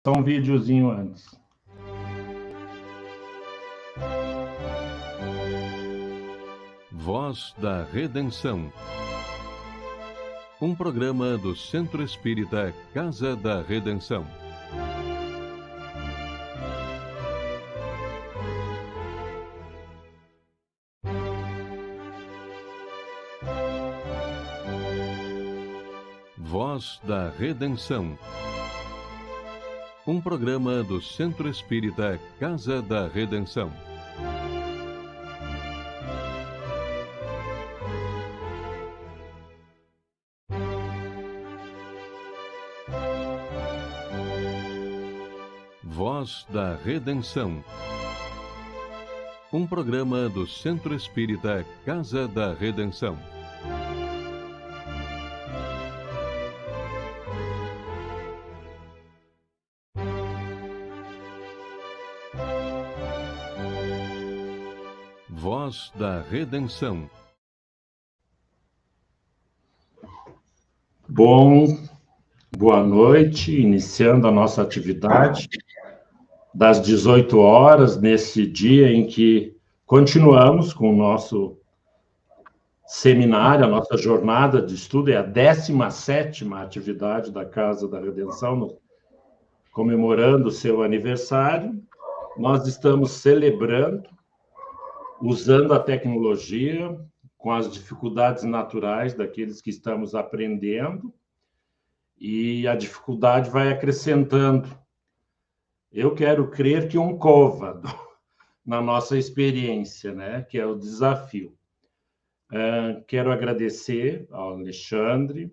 Só um videozinho antes. Voz da Redenção. Um programa do Centro Espírita Casa da Redenção. Voz da Redenção. Um programa do Centro Espírita Casa da Redenção. Voz da Redenção. Um programa do Centro Espírita Casa da Redenção. Voz da Redenção. Boa noite, iniciando a nossa atividade das 18 horas, nesse dia em que continuamos com o nosso seminário, a nossa jornada de estudo, é a 17ª atividade da Casa da Redenção, comemorando o seu aniversário. Nós estamos celebrando, usando a tecnologia, com as dificuldades naturais daqueles que estamos aprendendo, e a dificuldade vai acrescentando. Eu quero crer que um côvado na nossa experiência, né? Que é o desafio. Quero agradecer ao Alexandre,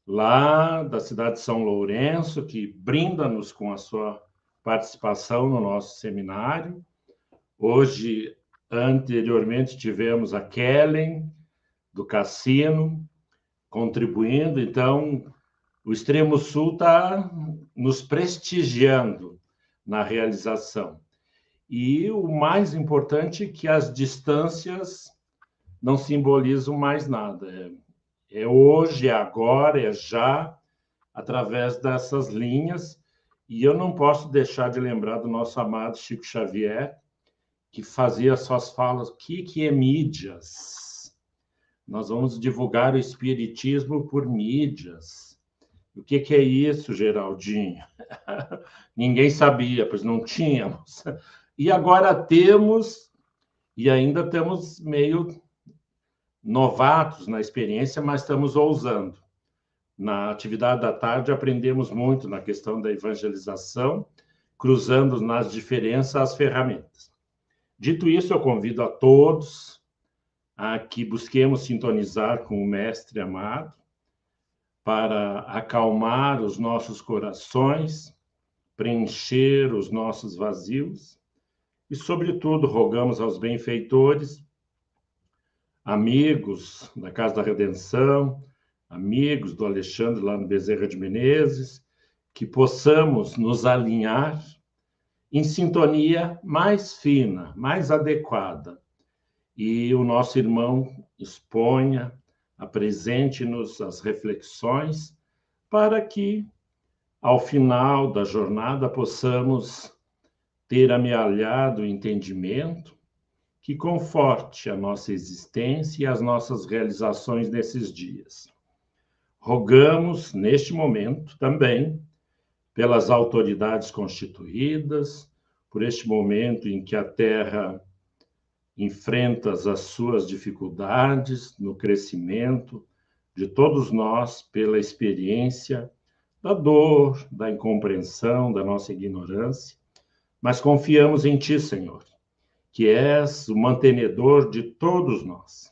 lá da cidade de São Lourenço, que brinda-nos com a sua participação no nosso seminário. Hoje, anteriormente, tivemos a Kellen, do Cassino, contribuindo. Então, o Extremo Sul está nos prestigiando na realização. E o mais importante é que as distâncias não simbolizam mais nada. É hoje, é agora, é já, através dessas linhas. E eu não posso deixar de lembrar do nosso amado Chico Xavier, que fazia suas falas: o que é mídias? Nós vamos divulgar o espiritismo por mídias. O que é isso, Geraldinho? Ninguém sabia, pois não tínhamos. E agora temos, e ainda estamos meio novatos na experiência, mas estamos ousando. Na atividade da tarde, aprendemos muito na questão da evangelização, cruzando nas diferenças as ferramentas. Dito isso, eu convido a todos a que busquemos sintonizar com o Mestre amado, para acalmar os nossos corações, preencher os nossos vazios e, sobretudo, rogamos aos benfeitores, amigos da Casa da Redenção, amigos do Alexandre lá no Bezerra de Menezes, que possamos nos alinhar em sintonia mais fina, mais adequada. E o nosso irmão exponha, apresente-nos as reflexões para que, ao final da jornada, possamos ter amealhado o entendimento que conforte a nossa existência e as nossas realizações nesses dias. Rogamos, neste momento, também, pelas autoridades constituídas, por este momento em que a Terra enfrenta as suas dificuldades no crescimento de todos nós, pela experiência da dor, da incompreensão, da nossa ignorância, mas confiamos em Ti, Senhor, que és o mantenedor de todos nós.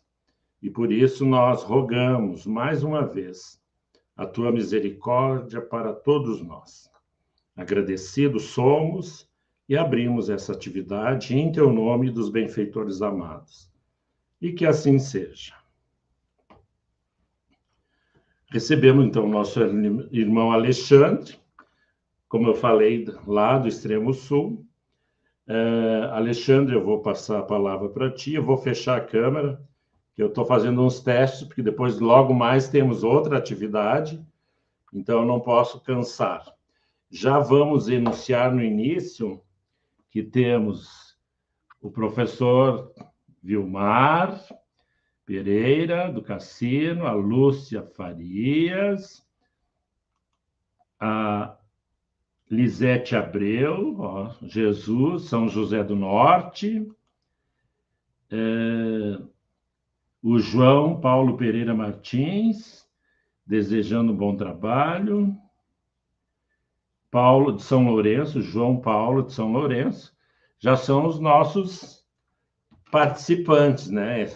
E por isso nós rogamos, mais uma vez, a Tua misericórdia para todos nós. Agradecidos somos e abrimos essa atividade em Teu nome dos benfeitores amados. E que assim seja. Recebemos, então, nosso irmão Alexandre, como eu falei, lá do Extremo Sul. Alexandre, eu vou passar a palavra para ti, eu vou fechar a câmera, que eu estou fazendo uns testes, porque depois, logo mais, temos outra atividade, então eu não posso cansar. Já vamos enunciar no início que temos o professor Vilmar Pereira, do Cassino, a Lúcia Farias, a Lisete Abreu, ó, Jesus, São José do Norte, o João Paulo Pereira Martins, desejando um bom trabalho, Paulo de São Lourenço, João Paulo de São Lourenço, já são os nossos participantes, né?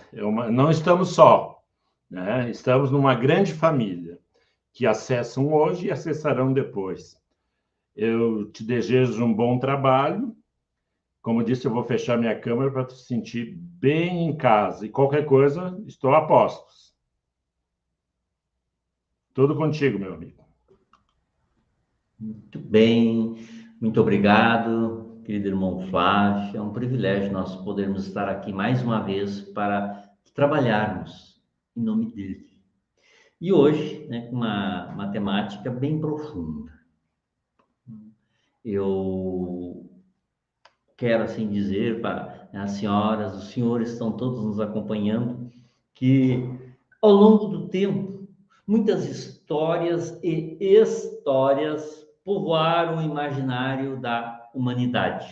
Não estamos só, né? Estamos numa grande família que acessam hoje e acessarão depois. Eu te desejo um bom trabalho. Como disse, eu vou fechar minha câmera para te sentir bem em casa. E qualquer coisa, estou a postos. Tudo contigo, meu amigo. Muito bem, muito obrigado, querido irmão Flávio. É um privilégio nós podermos estar aqui mais uma vez para trabalharmos em nome dele. E hoje, né, com uma temática bem profunda. Eu quero assim dizer para as senhoras, os senhores estão todos nos acompanhando, que ao longo do tempo, muitas histórias e histórias povoaram o imaginário da humanidade.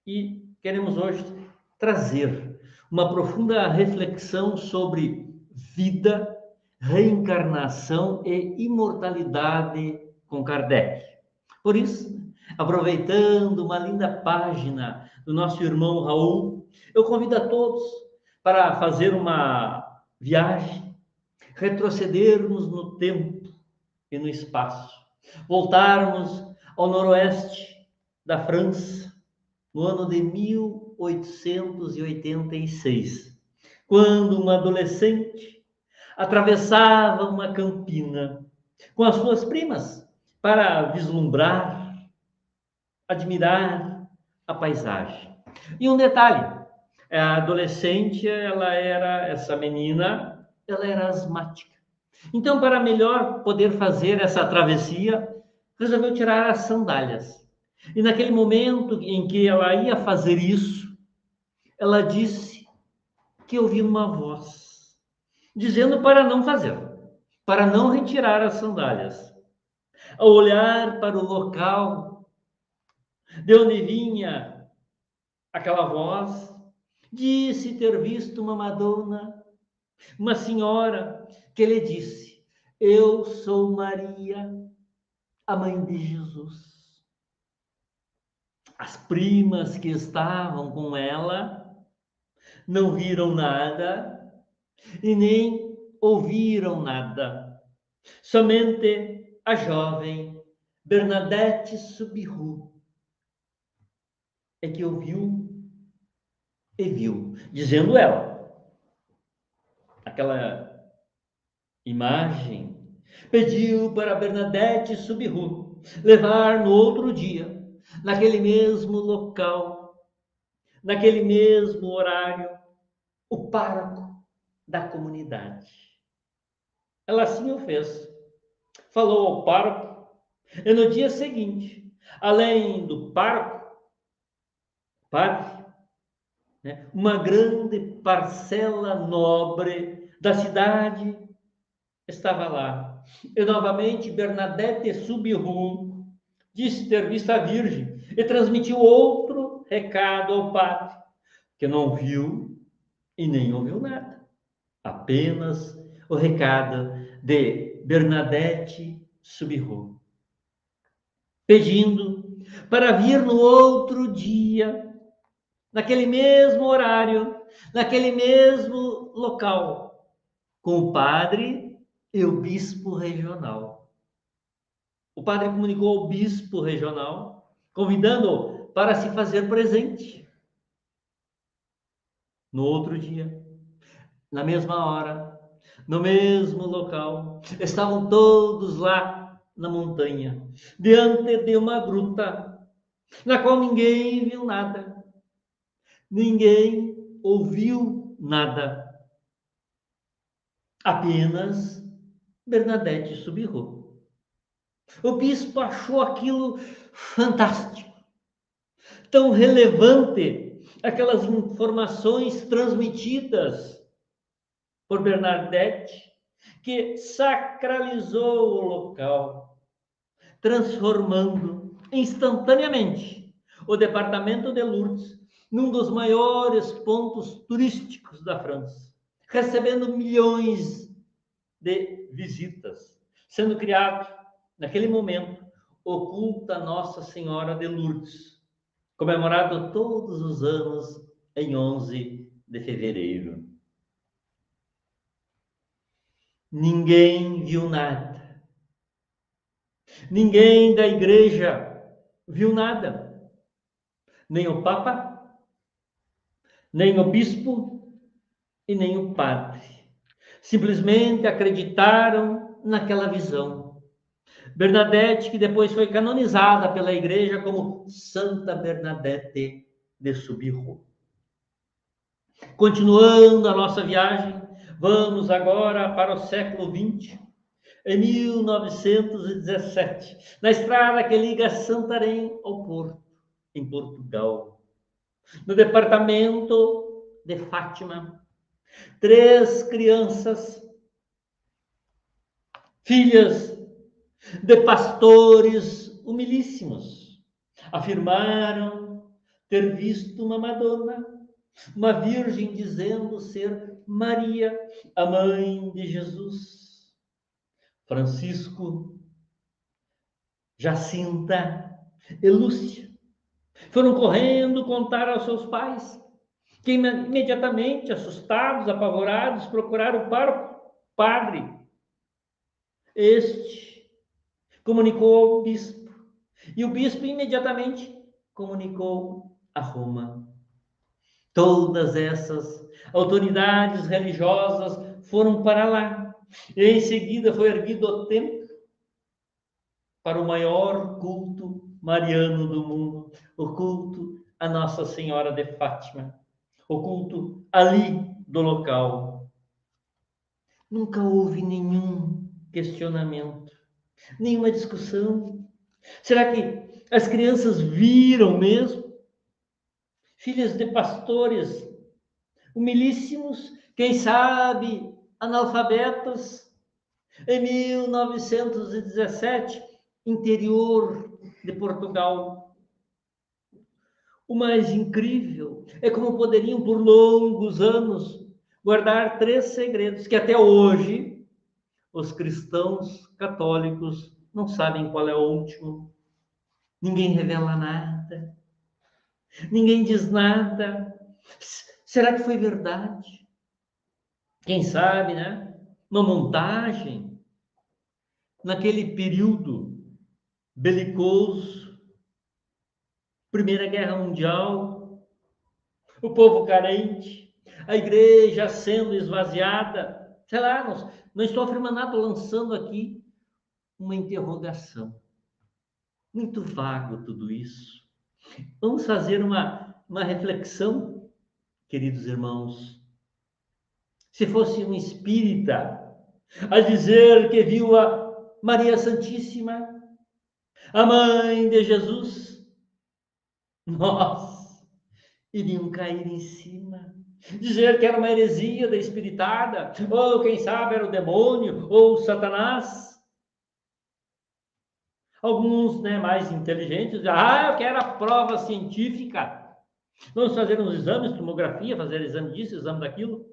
E queremos hoje trazer uma profunda reflexão sobre vida, reencarnação e imortalidade com Kardec. Por isso, aproveitando uma linda página do nosso irmão Raul, eu convido a todos para fazer uma viagem, retrocedermos no tempo e no espaço, voltarmos ao noroeste da França, no ano de 1886, quando uma adolescente atravessava uma campina com as suas primas para vislumbrar, admirar a paisagem. E um detalhe, a adolescente, essa menina, ela era asmática. Então, para melhor poder fazer essa travessia, resolveu tirar as sandálias. E naquele momento em que ela ia fazer isso, ela disse que ouviu uma voz, dizendo para não fazer, para não retirar as sandálias. Ao olhar para o local de onde vinha aquela voz, disse ter visto uma Madonna, uma senhora, que lhe disse: eu sou Maria, a mãe de Jesus. As primas que estavam com ela não viram nada e nem ouviram nada. Somente a jovem Bernadette Subiru é que ouviu e viu, dizendo ela, aquela imagem, pediu para Bernadette Subiru levar no outro dia, naquele mesmo local, naquele mesmo horário, o pároco da comunidade. Ela assim o fez. Falou ao pároco, e no dia seguinte, além do pároco, padre, né, uma grande parcela nobre da cidade estava lá. E novamente Bernadette Subiru disse ter visto a Virgem e transmitiu outro recado ao padre, que não viu e nem ouviu nada. Apenas o recado de Bernadette Subiru, pedindo para vir no outro dia, naquele mesmo horário, naquele mesmo local, com o padre e o bispo regional. O padre comunicou ao bispo regional, convidando-o para se fazer presente. No outro dia, na mesma hora, no mesmo local, estavam todos lá na montanha, diante de uma gruta, na qual ninguém viu nada, ninguém ouviu nada. Apenas Bernadette Subiru. O bispo achou aquilo fantástico, tão relevante, aquelas informações transmitidas por Bernadette, que sacralizou o local, transformando instantaneamente o departamento de Lourdes num dos maiores pontos turísticos da França, recebendo milhões de visitas, sendo criado, naquele momento, o culto a Nossa Senhora de Lourdes, comemorado todos os anos em 11 de fevereiro. Ninguém viu nada. Ninguém da igreja viu nada. Nem o Papa, nem o bispo e nem o padre. Simplesmente acreditaram naquela visão. Bernadette, que depois foi canonizada pela igreja como Santa Bernadette de Soubirous. Continuando a nossa viagem, vamos agora para o século XX, em 1917, na estrada que liga Santarém ao Porto, em Portugal. No departamento de Fátima, 3 crianças, filhas de pastores humilíssimos, afirmaram ter visto uma Madonna, uma virgem dizendo ser Maria, a mãe de Jesus. Francisco, Jacinta e Lúcia foram correndo contar aos seus pais, que imediatamente, assustados, apavorados, procuraram o pároco, padre. Este comunicou ao bispo, e o bispo imediatamente comunicou a Roma. Todas essas autoridades religiosas foram para lá, e em seguida foi erguido o templo para o maior culto mariano do mundo, o culto a Nossa Senhora de Fátima, o culto ali do local. Nunca houve nenhum questionamento, nenhuma discussão. Será que as crianças viram mesmo? Filhas de pastores humilíssimos, quem sabe analfabetas, em 1917, interior de Portugal. O mais incrível é como poderiam, por longos anos, guardar 3 segredos que até hoje os cristãos católicos não sabem qual é o último. Ninguém revela nada. Ninguém diz nada. Será que foi verdade? Quem sabe, né? Uma montagem naquele período belicoso, Primeira Guerra Mundial, o povo carente, a igreja sendo esvaziada. Sei lá, não estou afirmando nada, estou lançando aqui uma interrogação. Muito vago tudo isso. Vamos fazer uma reflexão, queridos irmãos. Se fosse um espírita a dizer que viu a Maria Santíssima, a mãe de Jesus, nós iriam cair em cima. Dizer que era uma heresia da espiritada, ou quem sabe era o demônio, ou Satanás. Alguns, né, mais inteligentes, dizem, eu quero a prova científica. Vamos fazer uns exames, tomografia, fazer exame disso, exame daquilo.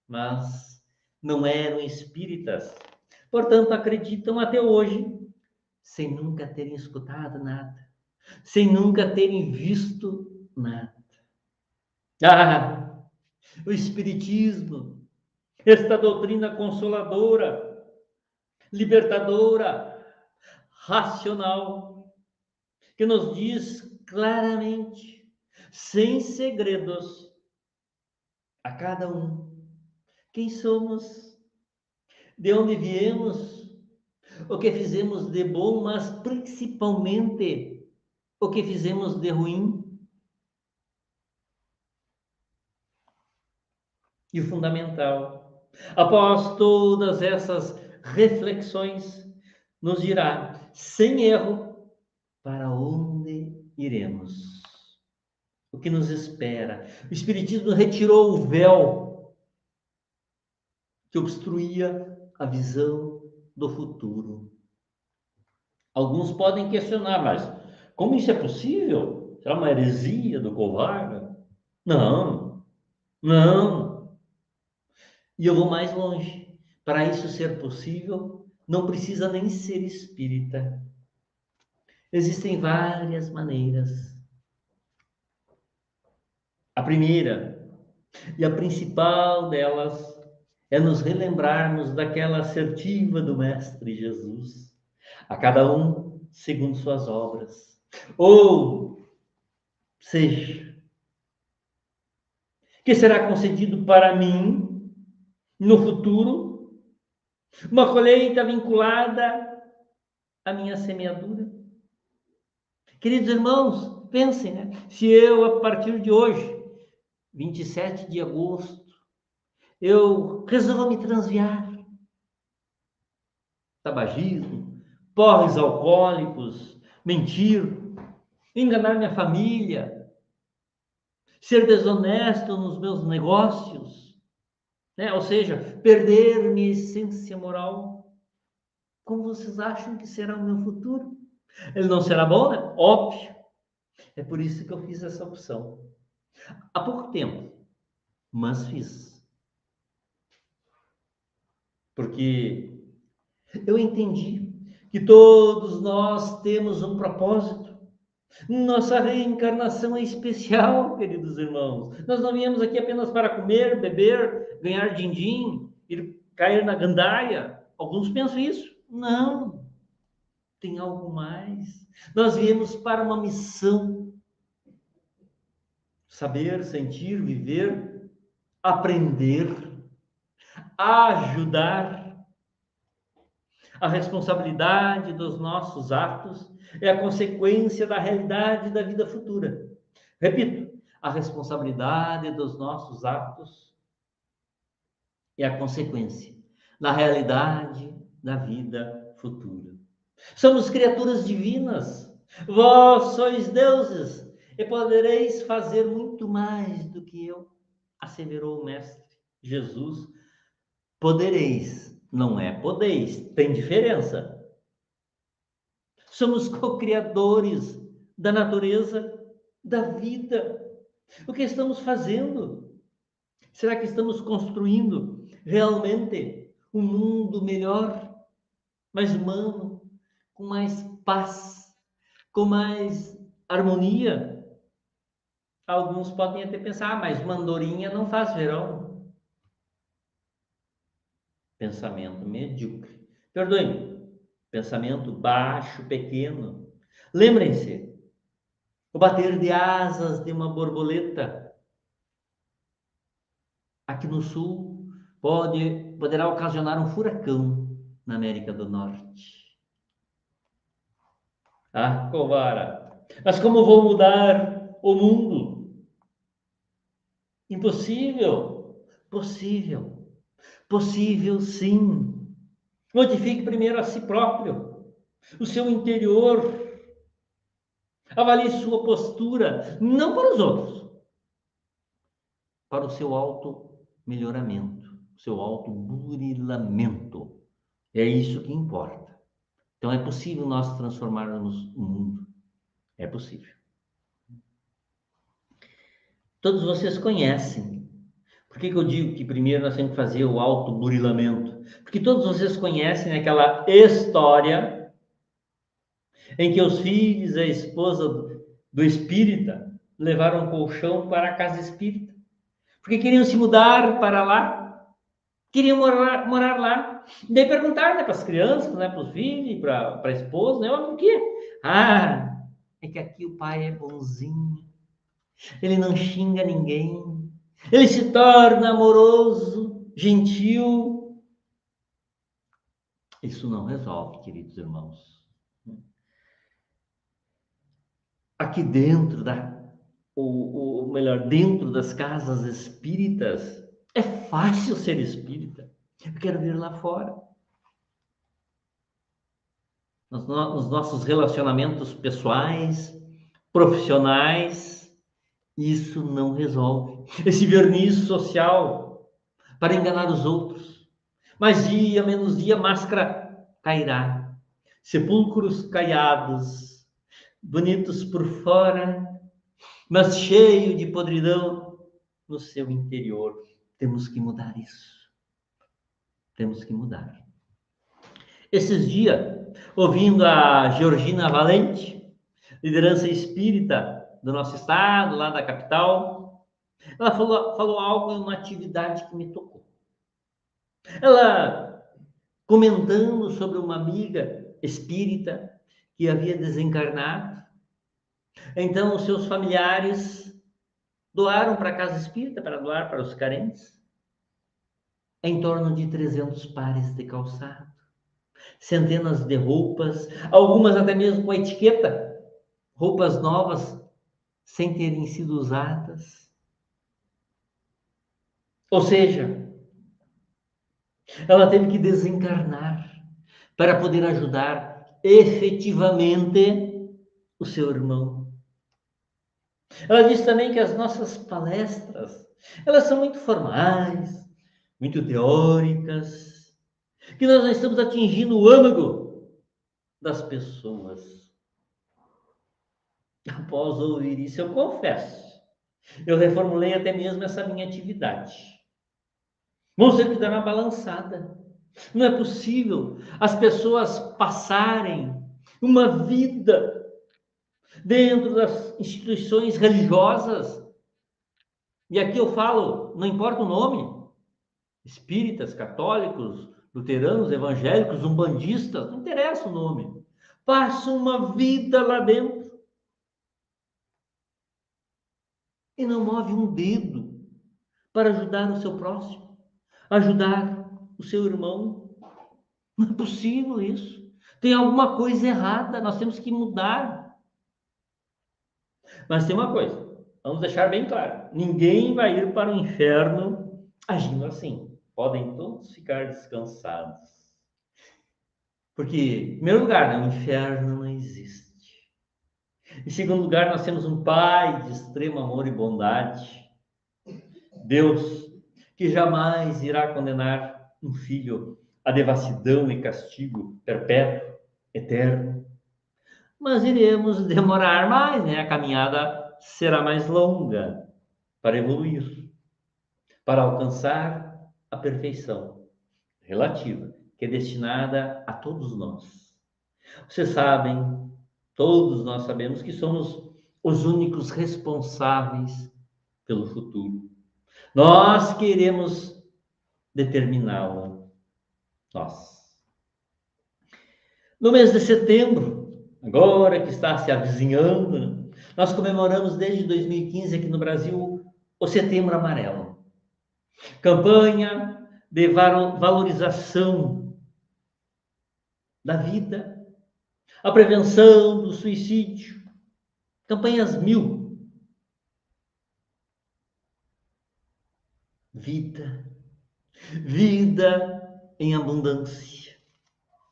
Mas não eram espíritas. Portanto, acreditam até hoje, sem nunca terem escutado nada, sem nunca terem visto nada. O Espiritismo, esta doutrina consoladora, libertadora, racional, que nos diz claramente, sem segredos, a cada um, quem somos, de onde viemos, o que fizemos de bom, mas principalmente o que fizemos de ruim. E o fundamental, após todas essas reflexões, nos dirá, sem erro, para onde iremos. O que nos espera. O Espiritismo retirou o véu que obstruía a visão do futuro. Alguns podem questionar, mas como isso é possível? Será uma heresia do Kovágar? Não, não. E eu vou mais longe. Para isso ser possível, não precisa nem ser espírita. Existem várias maneiras. A primeira e a principal delas é nos relembrarmos daquela assertiva do Mestre Jesus. A cada um segundo suas obras. Ou seja, que será concedido para mim, no futuro, uma colheita vinculada à minha semeadura. Queridos irmãos, pensem, né? Se eu, a partir de hoje, 27 de agosto, eu resolvo me transviar. Tabagismo, porres alcoólicos, mentir, enganar minha família, ser desonesto nos meus negócios, né? Ou seja, perder minha essência moral. Como vocês acham que será o meu futuro? Ele não será bom, né? Óbvio. É por isso que eu fiz essa opção. Há pouco tempo, mas fiz. Porque eu entendi que todos nós temos um propósito. Nossa reencarnação é especial, queridos irmãos. Nós não viemos aqui apenas para comer, beber, ganhar din-din, ir cair na gandaia. Alguns pensam isso. Não, tem algo mais. Nós viemos para uma missão. Saber, sentir, viver, aprender, ajudar. A responsabilidade dos nossos atos é a consequência da realidade da vida futura. Repito, a responsabilidade dos nossos atos é a consequência da realidade da vida futura. Somos criaturas divinas. Vós sois deuses e podereis fazer muito mais do que eu, asseverou o Mestre Jesus. Podereis, não é podeis, tem diferença. Somos co-criadores da natureza, da vida. O que estamos fazendo? Será que estamos construindo realmente um mundo melhor, mais humano, com mais paz, com mais harmonia? Alguns podem até pensar, mas mandorinha não faz verão. Pensamento medíocre. Perdoe-me. Pensamento baixo, pequeno. Lembrem-se, o bater de asas de uma borboleta aqui no sul poderá ocasionar um furacão na América do Norte. Ah, Covara, mas como vou mudar o mundo? Impossível. Possível. Possível, sim. Modifique primeiro a si próprio, o seu interior. Avalie sua postura, não para os outros, para o seu auto-melhoramento, o seu auto-burilamento. É isso que importa. Então, é possível nós transformarmos o mundo. É possível. Todos vocês conhecem. Por que eu digo que primeiro nós temos que fazer o auto-burilamento? Porque todos vocês conhecem aquela história em que os filhos e a esposa do espírita levaram um colchão para a casa espírita. Porque queriam se mudar para lá. Queriam morar lá. E daí perguntaram, né, para as crianças, né, para os filhos, para a esposa, né, o quê? Ah, é que aqui o pai é bonzinho. Ele não xinga ninguém. Ele se torna amoroso, gentil. Isso não resolve, queridos irmãos. Aqui dentro dentro das casas espíritas, é fácil ser espírita. Eu quero ver lá fora. nos nossos relacionamentos pessoais, profissionais, isso não resolve. Esse verniz social para enganar os outros. Mas dia menos dia, máscara cairá. Sepulcros caiados, bonitos por fora, mas cheio de podridão no seu interior. Temos que mudar isso. Temos que mudar. Esses dias, ouvindo a Georgina Valente, liderança espírita do nosso estado, lá da capital, ela falou algo em uma atividade que me tocou. Ela, comentando sobre uma amiga espírita que havia desencarnado, então os seus familiares doaram para a casa espírita, para doar para os carentes, em torno de 300 pares de calçado, centenas de roupas, algumas até mesmo com etiqueta, roupas novas, sem terem sido usadas. Ou seja, ela teve que desencarnar para poder ajudar efetivamente o seu irmão. Ela disse também que as nossas palestras, elas são muito formais, muito teóricas, que nós não estamos atingindo o âmago das pessoas. Após ouvir isso, eu confesso, eu reformulei até mesmo essa minha atividade. Vamos ter que dar uma balançada. Não é possível as pessoas passarem uma vida dentro das instituições religiosas, e aqui eu falo, não importa o nome, espíritas, católicos, luteranos, evangélicos, umbandistas, não interessa o nome, passam uma vida lá dentro e não move um dedo para ajudar o seu próximo, ajudar o seu irmão. Não é possível isso. Tem alguma coisa errada, nós temos que mudar. Mas tem uma coisa, vamos deixar bem claro, ninguém vai ir para o inferno agindo assim. Podem todos ficar descansados. Porque, em primeiro lugar, o inferno não existe. Em segundo lugar, nós temos um Pai de extremo amor e bondade. Deus, que jamais irá condenar um filho à devassidão e castigo perpétuo, eterno. Mas iremos demorar mais, né? A caminhada será mais longa para evoluir, para alcançar a perfeição relativa, que é destinada a todos nós. Vocês sabem, todos nós sabemos que somos os únicos responsáveis pelo futuro. Nós queremos determiná-lo. Nós. No mês de setembro, agora que está se avizinhando, nós comemoramos desde 2015 aqui no Brasil o Setembro Amarelo. Campanha de valorização da vida, a prevenção do suicídio, campanhas 1000. Vida em abundância.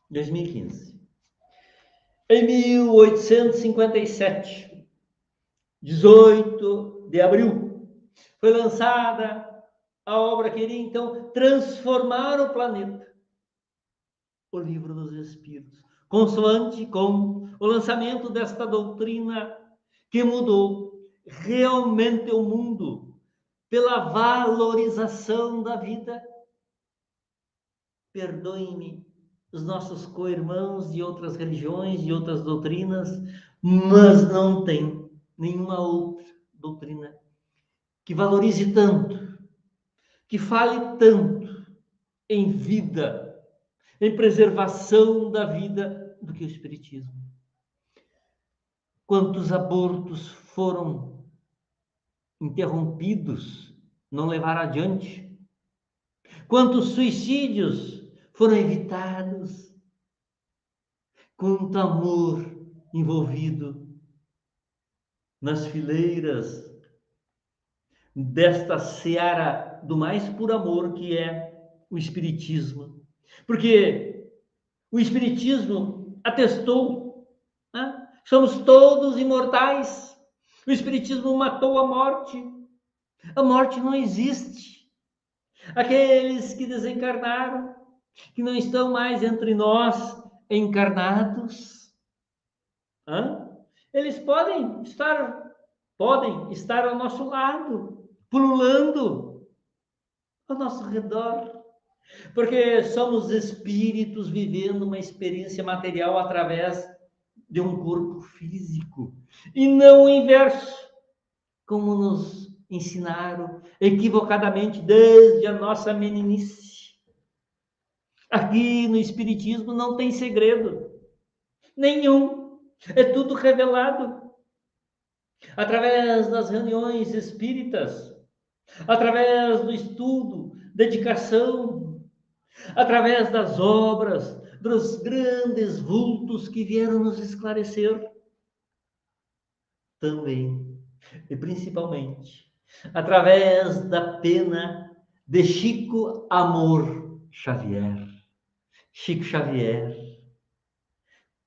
2015. Em 1857, 18 de abril, foi lançada a obra que iria, então, transformar o planeta. O Livro dos Espíritos. Consoante com o lançamento desta doutrina que mudou realmente o mundo pela valorização da vida. Perdoem-me os nossos co-irmãos de outras religiões, de outras doutrinas, mas não tem nenhuma outra doutrina que valorize tanto, que fale tanto em vida, em preservação da vida, do que o Espiritismo. Quantos abortos foram interrompidos, não levaram adiante? Quantos suicídios foram evitados? Quanto amor envolvido nas fileiras desta seara do mais puro amor que é o Espiritismo. Porque o Espiritismo atestou, né? Somos todos imortais. O Espiritismo matou a morte. A morte não existe. Aqueles que desencarnaram, que não estão mais entre nós encarnados, eles podem estar ao nosso lado, pululando ao nosso redor, porque somos espíritos vivendo uma experiência material através de um corpo físico, e não o inverso, como nos ensinaram equivocadamente desde a nossa meninice. Aqui no Espiritismo não tem segredo nenhum, é tudo revelado através das reuniões espíritas, através do estudo, dedicação, através das obras, dos grandes vultos que vieram nos esclarecer. Também, e principalmente, através da pena de Chico Amor Xavier. Chico Xavier,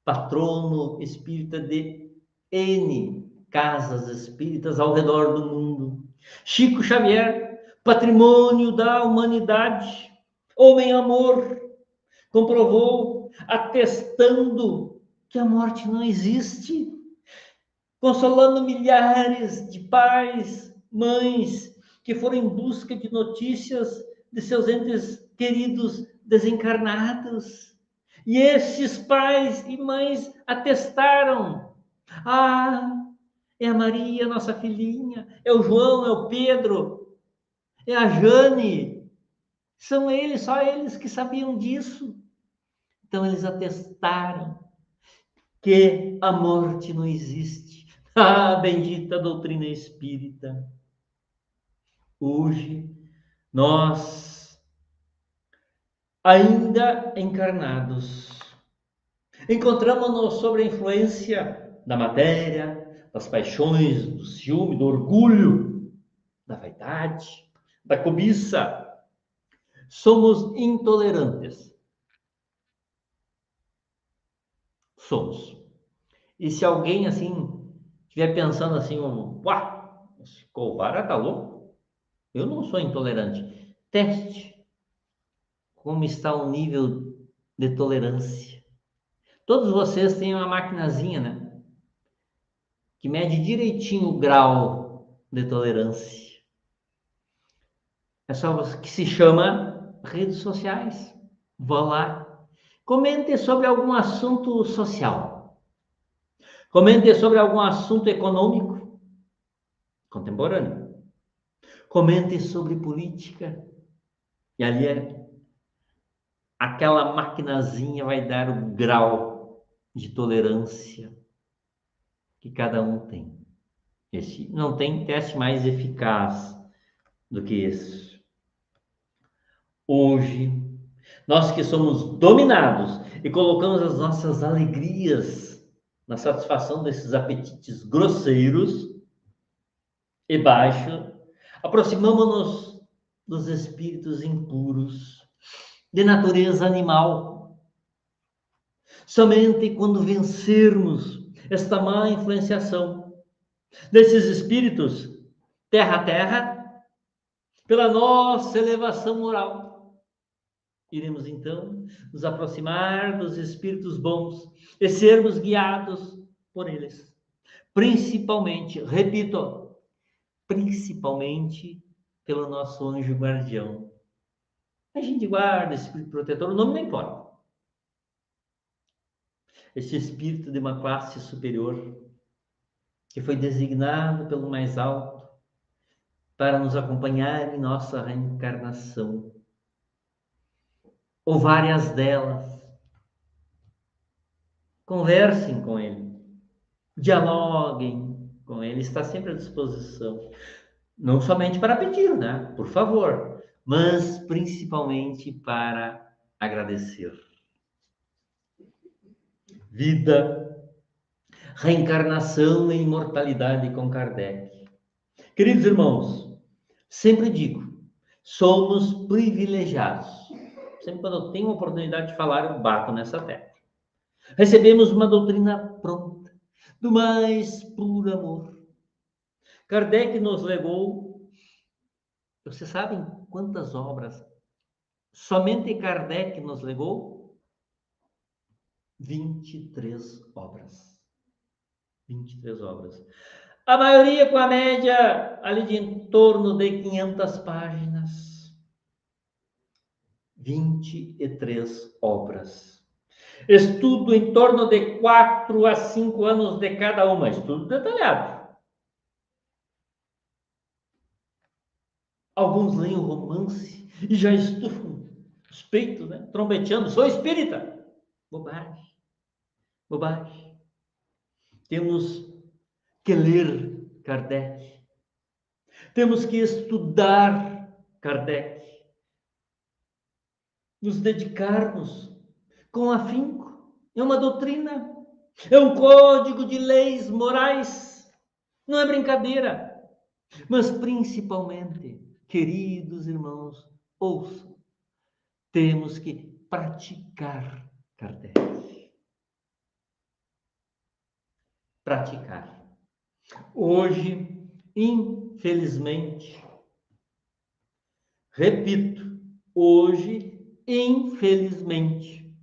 patrono espírita de N casas espíritas ao redor do mundo. Chico Xavier, patrimônio da humanidade, homem-amor, comprovou, atestando que a morte não existe, consolando milhares de pais, mães, que foram em busca de notícias de seus entes queridos desencarnados. E esses pais e mães atestaram: é a Maria, nossa filhinha, é o João, é o Pedro, é a Jane. São eles, só eles que sabiam disso. Então eles atestaram que a morte não existe. Bendita doutrina espírita. Hoje, nós, ainda encarnados, encontramos-nos sob a influência da matéria, das paixões, do ciúme, do orgulho, da vaidade, da cobiça. Somos intolerantes. Somos. E se alguém assim estiver pensando assim, esse Covara tá louco? Eu não sou intolerante. Teste como está o nível de tolerância. Todos vocês têm uma maquinazinha, né? Que mede direitinho o grau de tolerância. É só que se chama redes sociais. Vá lá. Comente sobre algum assunto social. Comente sobre algum assunto econômico contemporâneo. Comente sobre política. E ali aquela maquinazinha vai dar o grau de tolerância que cada um tem. Não tem teste mais eficaz do que esse. Hoje, nós que somos dominados e colocamos as nossas alegrias na satisfação desses apetites grosseiros e baixos, aproximamos-nos dos espíritos impuros, de natureza animal. Somente quando vencermos esta má influenciação desses espíritos terra a terra, pela nossa elevação moral, iremos então nos aproximar dos espíritos bons e sermos guiados por eles. Principalmente, repito, principalmente pelo nosso anjo guardião. A gente guarda espírito protetor, o nome não importa. Esse espírito de uma classe superior que foi designado pelo mais alto para nos acompanhar em nossa reencarnação, ou várias delas. Conversem com ele, dialoguem com ele, está sempre à disposição. Não somente para pedir, né? Por favor, mas principalmente para agradecer. Vida, reencarnação e imortalidade com Kardec. Queridos irmãos, sempre digo, somos privilegiados. Sempre quando eu tenho a oportunidade de falar, eu bato nessa tecla. Recebemos uma doutrina pronta, do mais puro amor. Kardec nos legou, vocês sabem quantas obras somente Kardec nos legou? 23 obras. 23 obras. A maioria com a média ali de em torno de 500 páginas. 23 obras. Estudo em torno de 4 a 5 anos de cada uma. Estudo detalhado. Alguns leem o romance e já estufam os peitos, né? Trombeteando. Sou espírita. Bobagem. Bobagem. Temos que ler Kardec. Temos que estudar Kardec. Nos dedicarmos com afinco. É uma doutrina. É um código de leis morais. Não é brincadeira. Mas principalmente, queridos irmãos, ouçam. Temos que praticar Kardec. Praticar. Hoje, infelizmente, repito, hoje, infelizmente,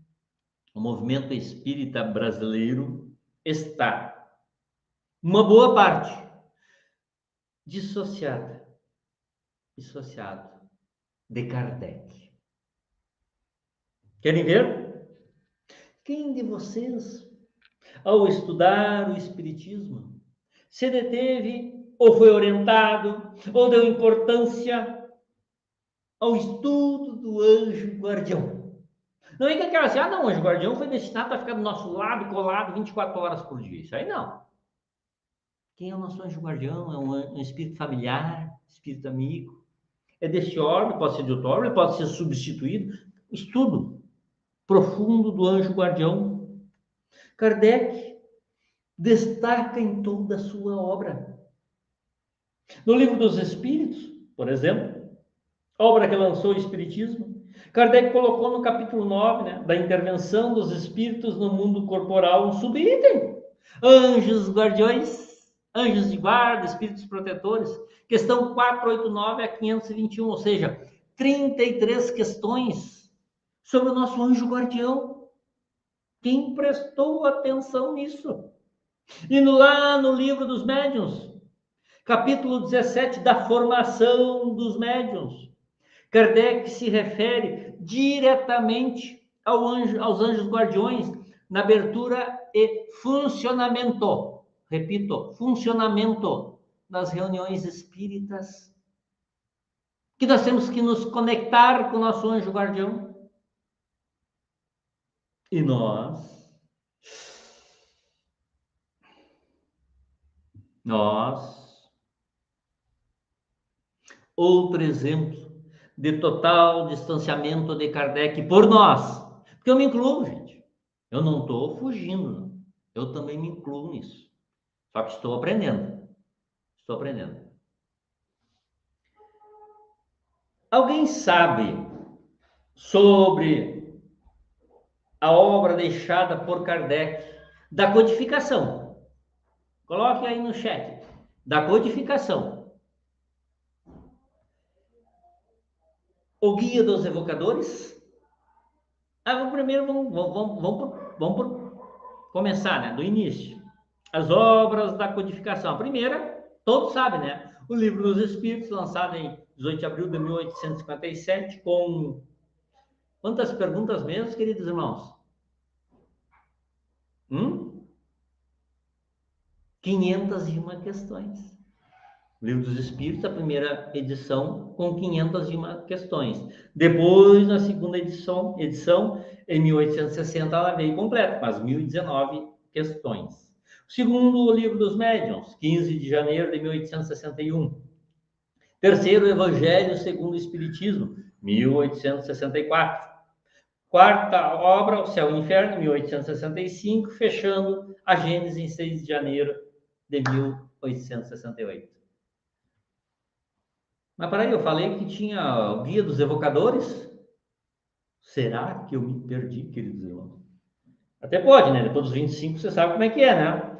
o movimento espírita brasileiro está, uma boa parte, dissociado de Kardec. Querem ver? Quem de vocês, ao estudar o Espiritismo, se deteve ou foi orientado ou deu importância ao estudo do anjo guardião? Não é que aquela assim, não, o anjo guardião foi destinado a ficar do nosso lado, colado 24 horas por dia. Isso aí não. Quem é o nosso anjo guardião? É um espírito familiar, espírito amigo. É desse órgão, pode ser de outro órgão, pode ser substituído. Estudo profundo do anjo guardião. Kardec destaca em toda a sua obra. No Livro dos Espíritos, por exemplo, obra que lançou o Espiritismo, Kardec colocou no capítulo 9, né, da intervenção dos espíritos no mundo corporal, um subitem. Anjos guardiões, anjos de guarda, espíritos protetores. Questão 489 a 521, ou seja, 33 questões sobre o nosso anjo guardião. Quem prestou atenção nisso? E lá no Livro dos Médiuns, capítulo 17, da formação dos médiuns, Kardec se refere diretamente aos anjos guardiões na abertura e funcionamento, repito, funcionamento das reuniões espíritas, que nós temos que nos conectar com o nosso anjo guardião. E nós, outro exemplo de total distanciamento de Kardec por nós, porque eu me incluo, gente, eu não estou fugindo, não. Eu também me incluo nisso, só que estou aprendendo. Alguém sabe sobre a obra deixada por Kardec da codificação? Coloque aí no chat, da codificação. O Guia dos Evocadores? Primeiro vamos começar, né, do início. As obras da codificação. A primeira, todos sabem, né? O Livro dos Espíritos, lançado em 18 de abril de 1857, com quantas perguntas mesmo, queridos irmãos? 501 questões. Livro dos Espíritos, a primeira edição, com 501 questões. Depois, na segunda edição, em 1860, ela veio completa, com as 1019 questões. O segundo, o Livro dos Médiuns, 15 de janeiro de 1861. Terceiro, Evangelho segundo o Espiritismo, 1864. Quarta obra, O Céu e o Inferno, 1865, fechando a Gênesis em 6 de janeiro de 1868. Mas peraí, eu falei que tinha o Guia dos Evocadores? Será que eu me perdi, queridos irmãos? Até pode, né? Depois dos 25, você sabe como é que é, né?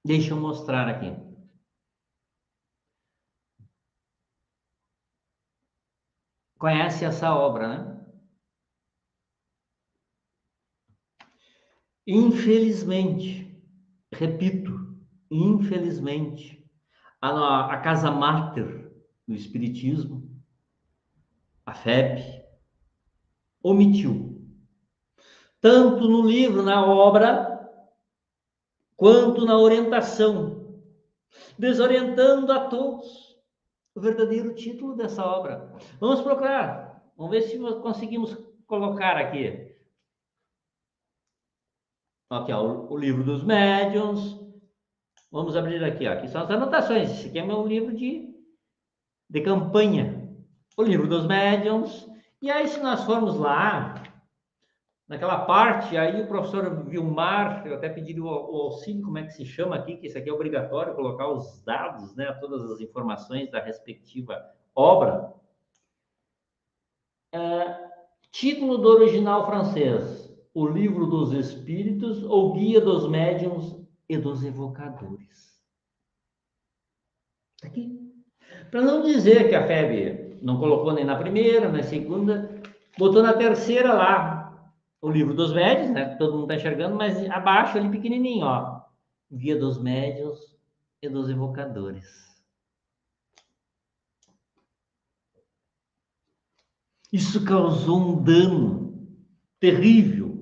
Deixa eu mostrar aqui. Conhece essa obra, né? Infelizmente, repito, infelizmente, a casa máter do Espiritismo, a FEB, omitiu, tanto no livro, na obra, quanto na orientação, desorientando a todos o verdadeiro título dessa obra. Vamos procurar, vamos ver se conseguimos colocar aqui. Aqui, ó, o livro dos médiuns. Vamos abrir aqui, ó. Aqui são as anotações. Esse aqui é meu livro de campanha. O livro dos médiuns. E aí, se nós formos lá, naquela parte, aí o professor Vilmar, eu até pedi o auxílio, como é que se chama aqui, que isso aqui é obrigatório, colocar os dados, né, todas as informações da respectiva obra. Título do original francês: O Livro dos Espíritos ou Guia dos Médiuns e dos Evocadores. Está aqui. Para não dizer que a FEB não colocou nem na primeira, na segunda, botou na terceira lá, o Livro dos Médiuns, né? Todo mundo está enxergando, mas abaixo ali pequenininho, ó. Guia dos Médiuns e dos Evocadores. Isso causou um dano terrível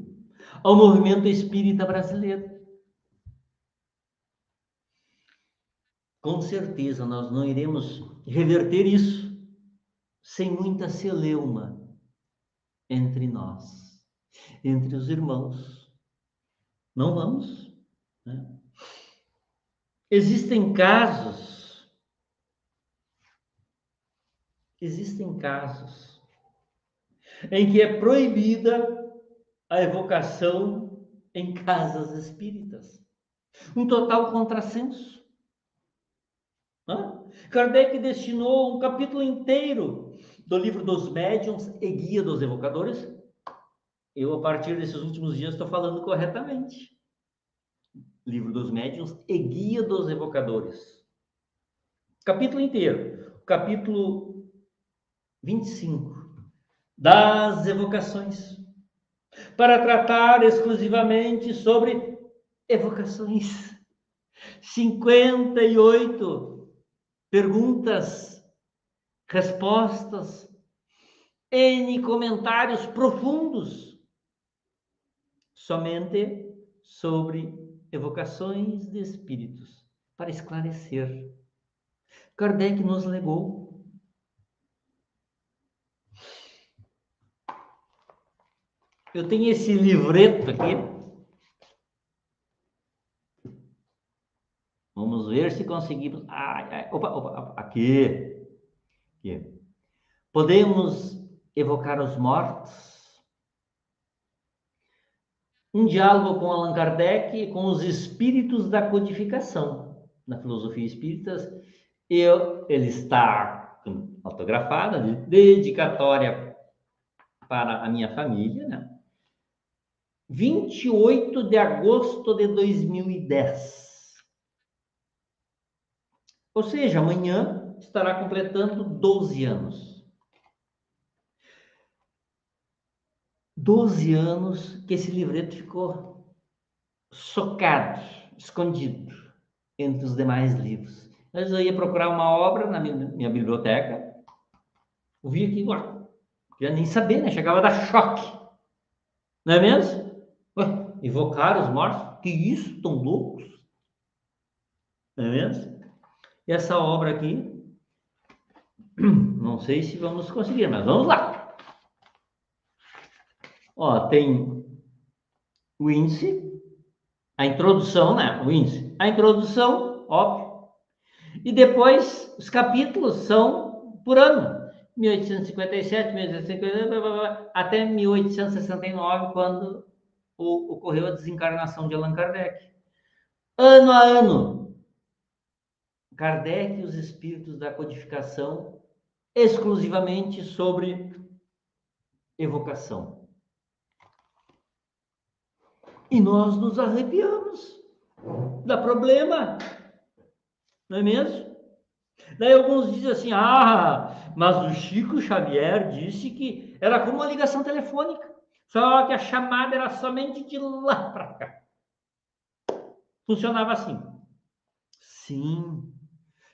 ao movimento espírita brasileiro. Com certeza nós não iremos reverter isso sem muita celeuma entre nós, entre os irmãos. Não vamos, né? Existem casos em que é proibida a evocação em casas espíritas. Um total contrassenso. Kardec destinou um capítulo inteiro do Livro dos Médiuns e Guia dos Evocadores. Eu, a partir desses últimos dias, estou falando corretamente. Livro dos Médiuns e Guia dos Evocadores. Capítulo inteiro. Capítulo 25. Das evocações. Para tratar exclusivamente sobre evocações. 58 perguntas, respostas, N comentários profundos somente sobre evocações de espíritos, para esclarecer. Kardec nos legou. Eu tenho esse livreto aqui. Vamos ver se conseguimos. Opa, aqui. Podemos evocar os mortos? Um diálogo com Allan Kardec e com os espíritos da codificação. Na filosofia espírita, ele está autografado, de dedicatória para a minha família, né? 28 de agosto de 2010. Ou seja, amanhã estará completando 12 anos. 12 anos que esse livreto ficou socado, escondido entre os demais livros. Mas eu ia procurar uma obra na minha biblioteca, eu vi aqui, já nem sabia, né? Chegava a dar choque. Não é mesmo? Evocar os mortos? Que isso, tão loucos? Não é mesmo? E essa obra aqui, não sei se vamos conseguir, mas vamos lá. Ó, tem o índice, a introdução, né? O índice, a introdução, óbvio. E depois, os capítulos são por ano. 1857, 1850, até 1869, quando ocorreu a desencarnação de Allan Kardec. Ano a ano, Kardec e os espíritos da codificação exclusivamente sobre evocação. E nós nos arrepiamos. Dá problema, não é mesmo? Daí alguns dizem assim, mas o Chico Xavier disse que era como uma ligação telefônica, só que a chamada era somente de lá para cá. Funcionava assim. Sim,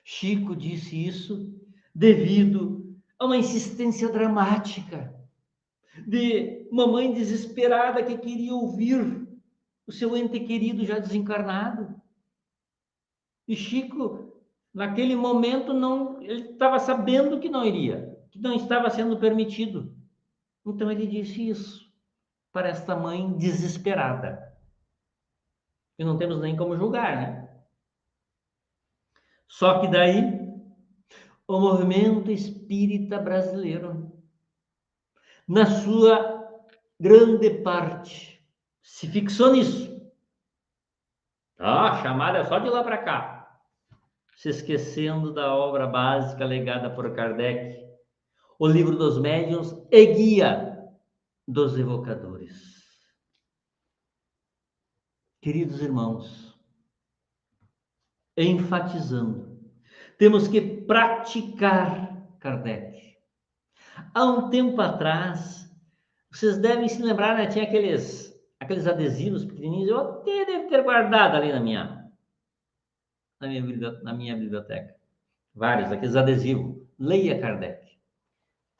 Chico disse isso devido a uma insistência dramática de uma mãe desesperada que queria ouvir o seu ente querido já desencarnado. E Chico, naquele momento, ele estava sabendo que não iria, que não estava sendo permitido. Então ele disse isso para esta mãe desesperada. E não temos nem como julgar, né? Só que daí, o movimento espírita brasileiro, na sua grande parte, se fixou nisso. A chamada é só de lá para cá. Se esquecendo da obra básica legada por Kardec, o Livro dos Médiuns e Guia dos Evocadores. Queridos irmãos, enfatizando, temos que praticar Kardec. Há um tempo atrás, vocês devem se lembrar, né? Tinha aqueles adesivos pequenininhos, eu até devo ter guardado ali na minha biblioteca. Vários, aqueles adesivos. Leia Kardec.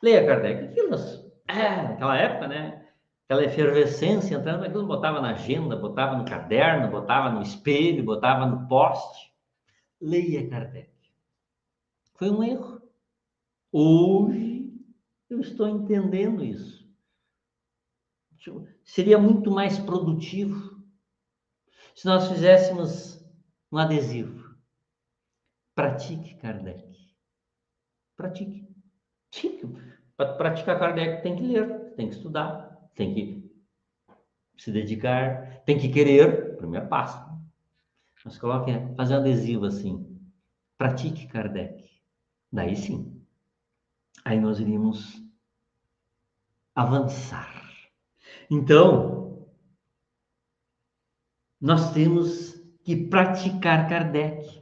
Leia Kardec. Naquela época, né? Aquela efervescência entrando, aquilo botava na agenda, botava no caderno, botava no espelho, botava no poste. Leia Kardec. Foi um erro. Hoje eu estou entendendo isso. Seria muito mais produtivo se nós fizéssemos um adesivo. Pratique Kardec. Pratique. Para praticar Kardec tem que ler, tem que estudar, tem que se dedicar, tem que querer, primeiro passo. Mas coloquem, fazer um adesivo assim, pratique Kardec. Daí sim, aí nós iríamos avançar. Então, nós temos que praticar Kardec.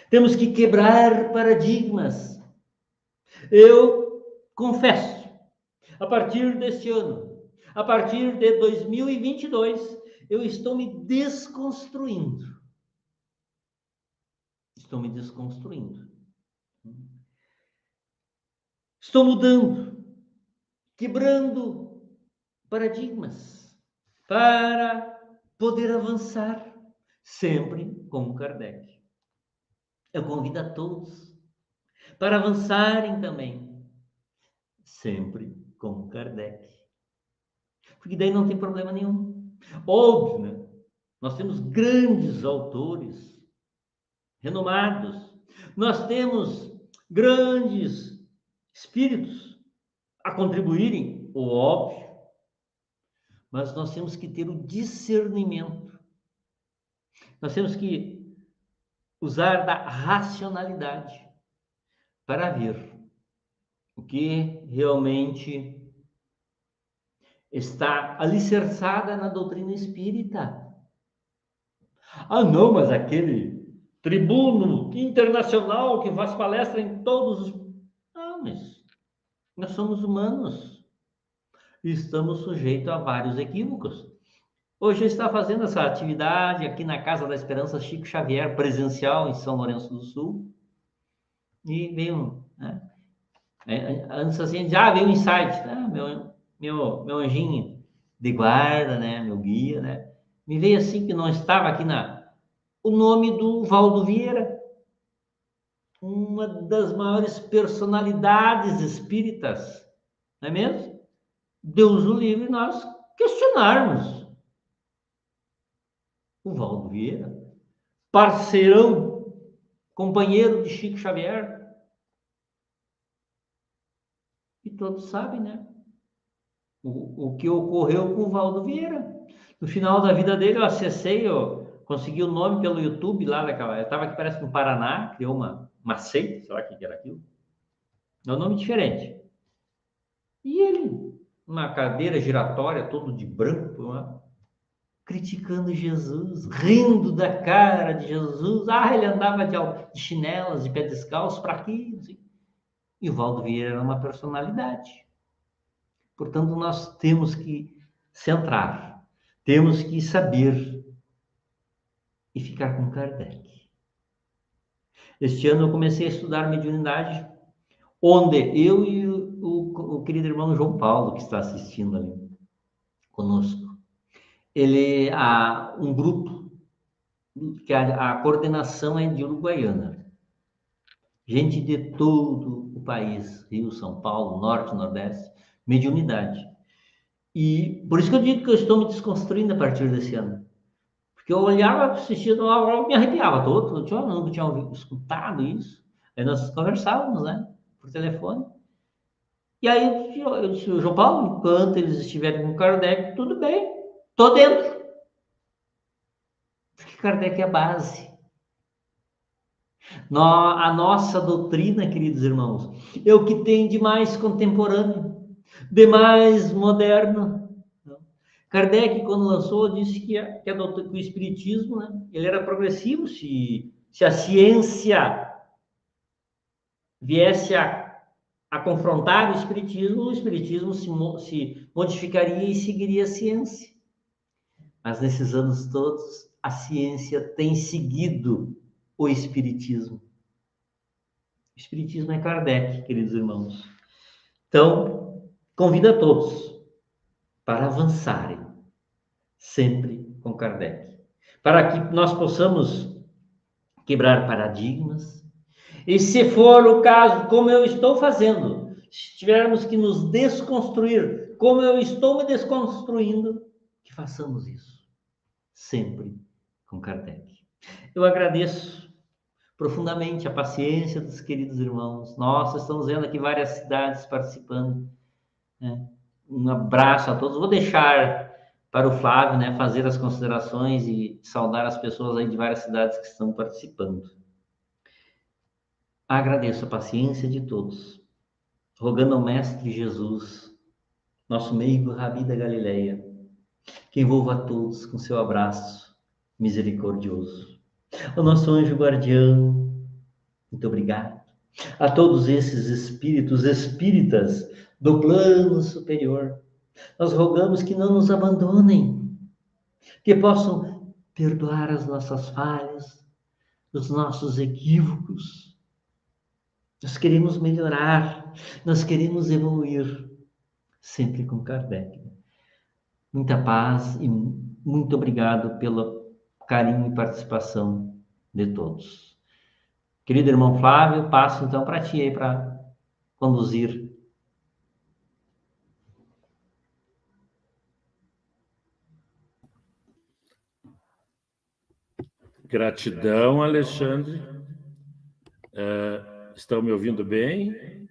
Temos que quebrar paradigmas. Eu confesso, a partir deste ano, a partir de 2022, eu estou me desconstruindo. Estou me desconstruindo. Estou mudando, quebrando paradigmas para poder avançar, sempre com Kardec. Eu convido a todos para avançarem também, sempre com Kardec. Porque daí não tem problema nenhum. Óbvio, né? Nós temos grandes autores, renomados. Nós temos grandes espíritos a contribuírem, o óbvio. Mas nós temos que ter o discernimento. Nós temos que usar da racionalidade para ver o que realmente está alicerçada na doutrina espírita. Não, mas aquele tribuno internacional que faz palestra em todos os... Não, mas nós somos humanos e estamos sujeitos a vários equívocos. Hoje está fazendo essa atividade aqui na Casa da Esperança Chico Xavier, presencial em São Lourenço do Sul. E veio, né? Antes assim, veio um insight, né? Meu anjinho de guarda, né? Meu guia, né? Me veio assim que não estava aqui o nome do Valdo Vieira, uma das maiores personalidades espíritas, não é mesmo? Deus o livre nós questionarmos. O Valdo Vieira, parceirão, companheiro de Chico Xavier. E todos sabem, né? O que ocorreu com o Valdo Vieira. No final da vida dele, eu consegui o nome pelo YouTube lá daquela. Eu estava aqui, parece, no Paraná, criou uma seita, sei lá o que era aquilo. É um nome diferente. E ele uma cadeira giratória, todo de branco, né? Criticando Jesus, rindo da cara de Jesus. Ah, ele andava de chinelas, de pé descalço, para quê? E o Valdo Vieira era uma personalidade. Portanto, nós temos que centrar, temos que saber e ficar com Kardec. Este ano eu comecei a estudar mediunidade, onde eu e o querido irmão João Paulo, que está assistindo ali conosco, ele há um grupo que a coordenação é de Uruguaiana. Gente de todo o país, Rio, São Paulo, Norte, Nordeste, mediunidade. E por isso que eu digo que eu estou me desconstruindo a partir desse ano. Porque eu olhava, assistia uma aula, me arrepiava todo. Eu nunca tinha escutado isso. Aí nós conversávamos, né? Por telefone. E aí eu disse, João Paulo, enquanto eles estiverem com Kardec, tudo bem, tô dentro. Porque Kardec é a base. A nossa doutrina, queridos irmãos, é o que tem de mais contemporâneo, de mais moderno. Kardec, quando lançou, disse que o Espiritismo, né, ele era progressivo. Se a ciência viesse a confrontar o Espiritismo se modificaria e seguiria a ciência. Mas nesses anos todos, a ciência tem seguido o Espiritismo. O Espiritismo é Kardec, queridos irmãos. Então, convido a todos para avançarem sempre com Kardec, para que nós possamos quebrar paradigmas. E se for o caso, como eu estou fazendo, se tivermos que nos desconstruir, como eu estou me desconstruindo, que façamos isso sempre com Kardec. Eu agradeço profundamente a paciência dos queridos irmãos. Nós estamos vendo aqui várias cidades participando, né? Um abraço a todos. Vou deixar para o Flávio, né, fazer as considerações e saudar as pessoas aí de várias cidades que estão participando. Agradeço a paciência de todos, rogando ao Mestre Jesus, nosso meigo Rabi da Galileia, que envolva a todos com seu abraço misericordioso. O nosso anjo guardião, muito obrigado. A todos esses espíritos espíritas do plano superior, nós rogamos que não nos abandonem, que possam perdoar as nossas falhas, os nossos equívocos. Nós queremos melhorar, nós queremos evoluir, sempre com Kardec. Muita paz e muito obrigado pelo carinho e participação de todos. Querido irmão Flávio, passo então para ti aí para conduzir. Gratidão, Alexandre. Estão me ouvindo bem?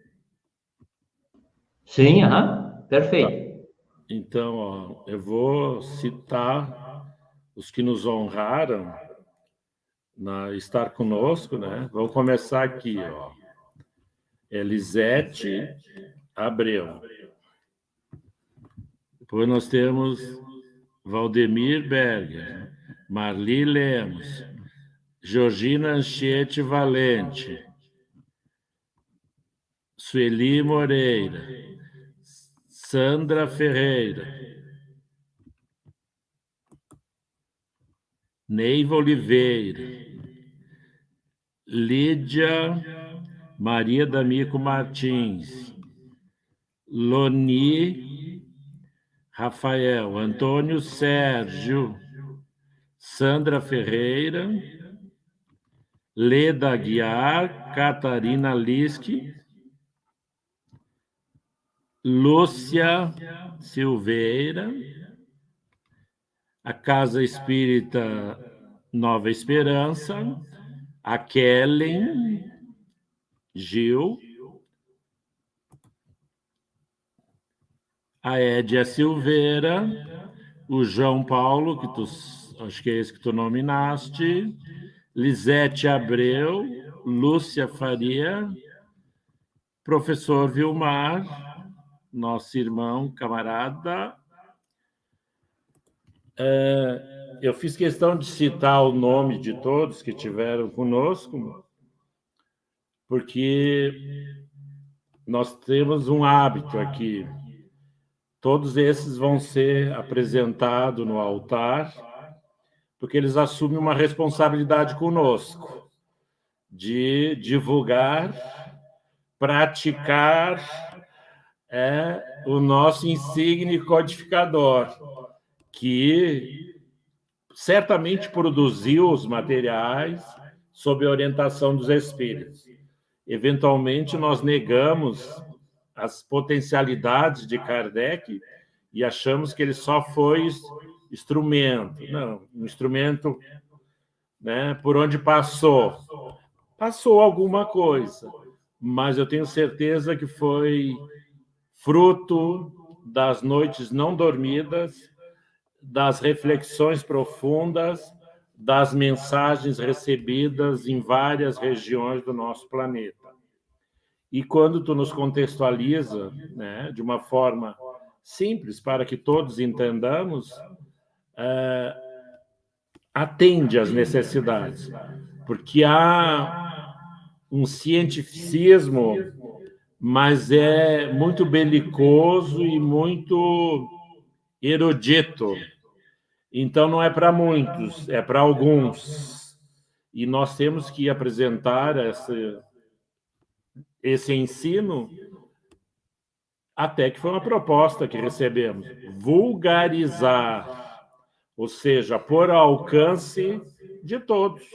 Sim, perfeito. Então, ó, eu vou citar os que nos honraram estar conosco, né? Vamos começar aqui, ó. Elisete Abreu. Depois nós temos Valdemir Berger, Marli Lemos, Georgina Anchiete Valente, Sueli Moreira, Sandra Ferreira, Neiva Oliveira, Lídia Maria D'Amico Martins, Loni Rafael, Antônio Sérgio, Sandra Ferreira, Leda Aguiar, Catarina Liski, Lúcia Silveira, a Casa Espírita Nova Esperança, a Kellen Gil, a Édia Silveira, o João Paulo, acho que é esse que tu nominaste, Lisete Abreu, Lúcia Faria, professor Vilmar, nosso irmão, camarada. Eu fiz questão de citar o nome de todos que tiveram conosco, porque nós temos um hábito aqui. Todos esses vão ser apresentados no altar, porque eles assumem uma responsabilidade conosco de divulgar, praticar o nosso insigne codificador, que certamente produziu os materiais sob a orientação dos espíritos. Eventualmente, nós negamos as potencialidades de Kardec e achamos que ele só foi instrumento. Não, um instrumento, né, por onde passou alguma coisa, mas eu tenho certeza que foi fruto das noites não dormidas, das reflexões profundas, das mensagens recebidas em várias regiões do nosso planeta. E quando tu nos contextualiza, né, de uma forma simples, para que todos entendamos, atende às necessidades, porque há um cientificismo, mas é muito belicoso e muito erudito. Então, não é para muitos, é para alguns. E nós temos que apresentar esse ensino, até que foi uma proposta que recebemos, vulgarizar, ou seja, pôr ao alcance de todos.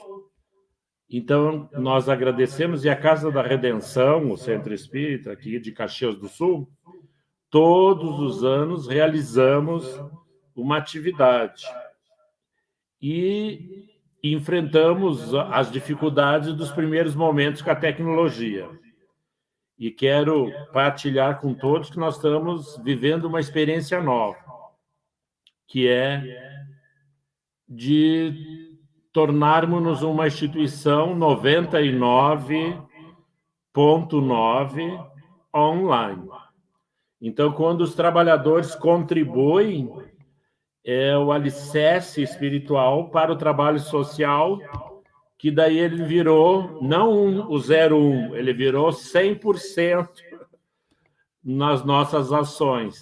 Então, nós agradecemos, e a Casa da Redenção, o Centro Espírita, aqui de Caxias do Sul, todos os anos realizamos uma atividade e enfrentamos as dificuldades dos primeiros momentos com a tecnologia. E quero partilhar com todos que nós estamos vivendo uma experiência nova, que é de tornarmos-nos uma instituição 99.9 online. Então, quando os trabalhadores contribuem, é o alicerce espiritual para o trabalho social, que daí ele virou, não o 01, ele virou 100% nas nossas ações.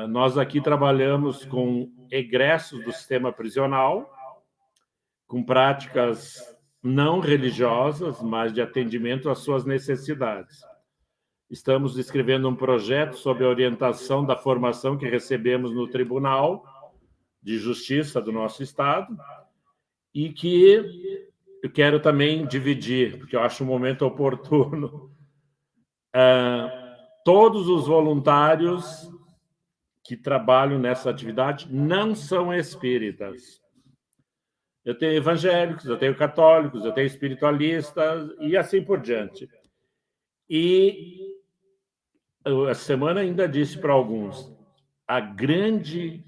Nós aqui trabalhamos com egressos do sistema prisional, com práticas não religiosas, mas de atendimento às suas necessidades. Estamos escrevendo um projeto sob a orientação da formação que recebemos no Tribunal de Justiça do nosso Estado, e que eu quero também dividir, porque eu acho um momento oportuno. Todos os voluntários que trabalham nessa atividade não são espíritas. Eu tenho evangélicos, eu tenho católicos, eu tenho espiritualistas e assim por diante. E a semana ainda disse para alguns, a grande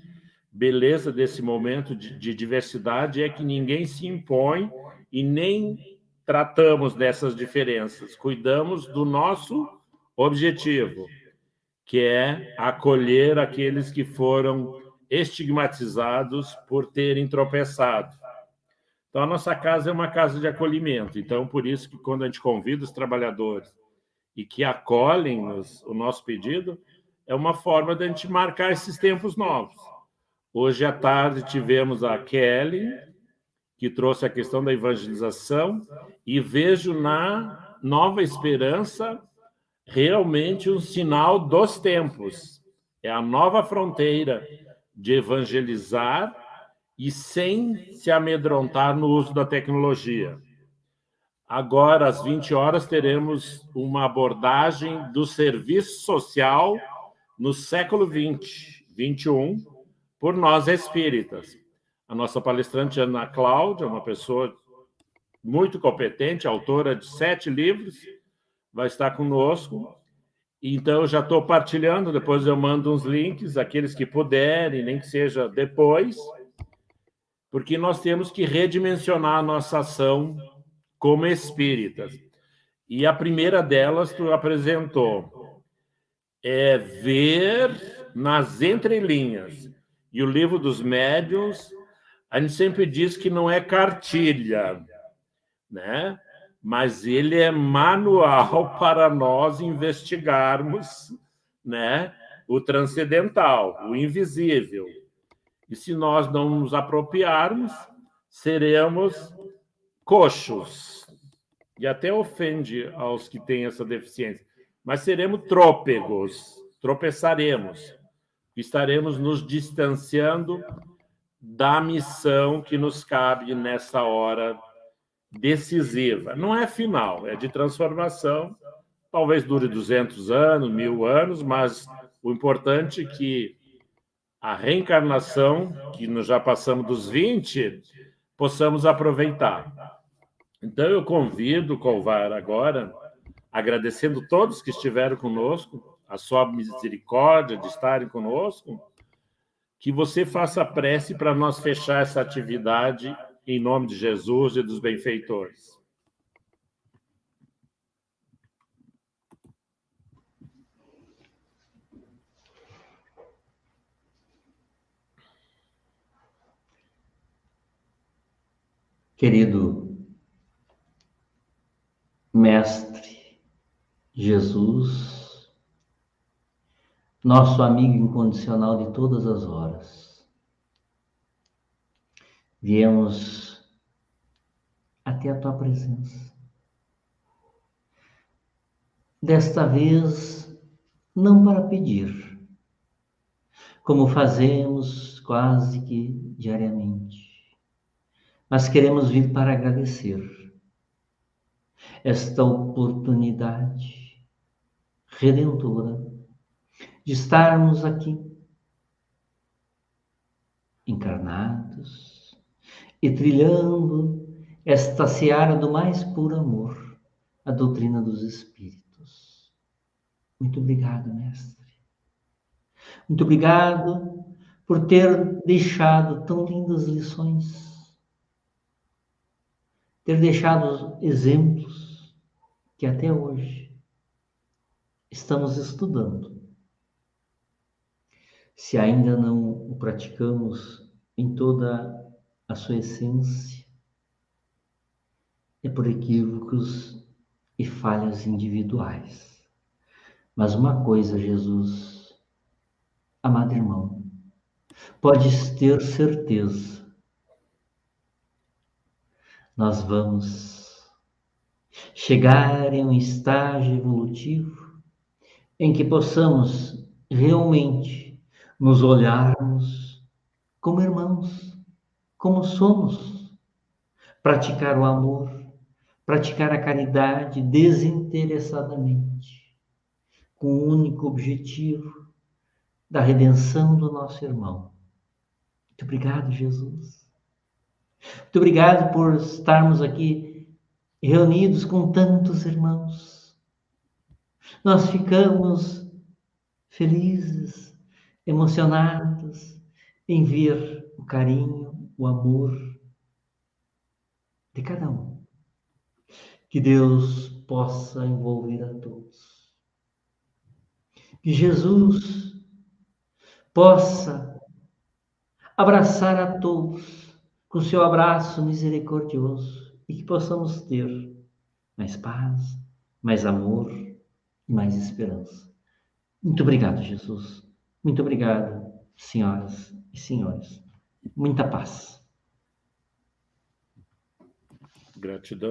beleza desse momento de diversidade é que ninguém se impõe e nem tratamos dessas diferenças. Cuidamos do nosso objetivo, que é acolher aqueles que foram estigmatizados por terem tropeçado. Então, a nossa casa é uma casa de acolhimento. Então, por isso que quando a gente convida os trabalhadores e que acolhem o nosso pedido, é uma forma de a gente marcar esses tempos novos. Hoje à tarde tivemos a Kelly, que trouxe a questão da evangelização, e vejo na Nova Esperança realmente um sinal dos tempos. É a nova fronteira de evangelizar e sem se amedrontar no uso da tecnologia. Agora, às 20 horas, teremos uma abordagem do serviço social no século XX, XXI, por nós espíritas. A nossa palestrante, Ana Cláudia, uma pessoa muito competente, autora de 7 livros, vai estar conosco. Então, eu já estou partilhando, depois eu mando uns links, aqueles que puderem, nem que seja depois, porque nós temos que redimensionar a nossa ação como espíritas. E a primeira delas tu apresentou. é ver nas entrelinhas. E o livro dos médiuns, a gente sempre diz que não é cartilha, né? Mas ele é manual para nós investigarmos, né, o transcendental, o invisível. E se nós não nos apropriarmos, seremos coxos. E até ofende aos que têm essa deficiência. Mas seremos trôpegos, tropeçaremos. Estaremos nos distanciando da missão que nos cabe nessa hora decisiva. Não é final, é de transformação. Talvez dure 200 anos, 1000 anos, mas o importante é que a reencarnação, que nós já passamos dos 20, possamos aproveitar. Então, eu convido o Kovar agora, agradecendo todos que estiveram conosco, a sua misericórdia de estarem conosco, que você faça prece para nós fechar essa atividade em nome de Jesus e dos benfeitores. Querido Mestre Jesus, nosso amigo incondicional de todas as horas, viemos até a tua presença. Desta vez, não para pedir, como fazemos quase que diariamente, mas queremos vir para agradecer esta oportunidade redentora de estarmos aqui, encarnados e trilhando esta seara do mais puro amor, a doutrina dos Espíritos. Muito obrigado, Mestre. Muito obrigado por ter deixado tão lindas lições, ter deixado exemplos que até hoje estamos estudando. Se ainda não o praticamos em toda a sua essência, é por equívocos e falhas individuais. Mas uma coisa, Jesus, amado irmão, podes ter certeza, nós vamos chegar em um estágio evolutivo em que possamos realmente nos olharmos como irmãos, como somos, praticar o amor, praticar a caridade desinteressadamente, com o único objetivo da redenção do nosso irmão. Muito obrigado, Jesus. Muito obrigado por estarmos aqui reunidos com tantos irmãos. Nós ficamos felizes, emocionados em ver o carinho, o amor de cada um. Que Deus possa envolver a todos. Que Jesus possa abraçar a todos com seu abraço misericordioso e que possamos ter mais paz, mais amor e mais esperança. Muito obrigado, Jesus. Muito obrigado, senhoras e senhores. Muita paz. Gratidão.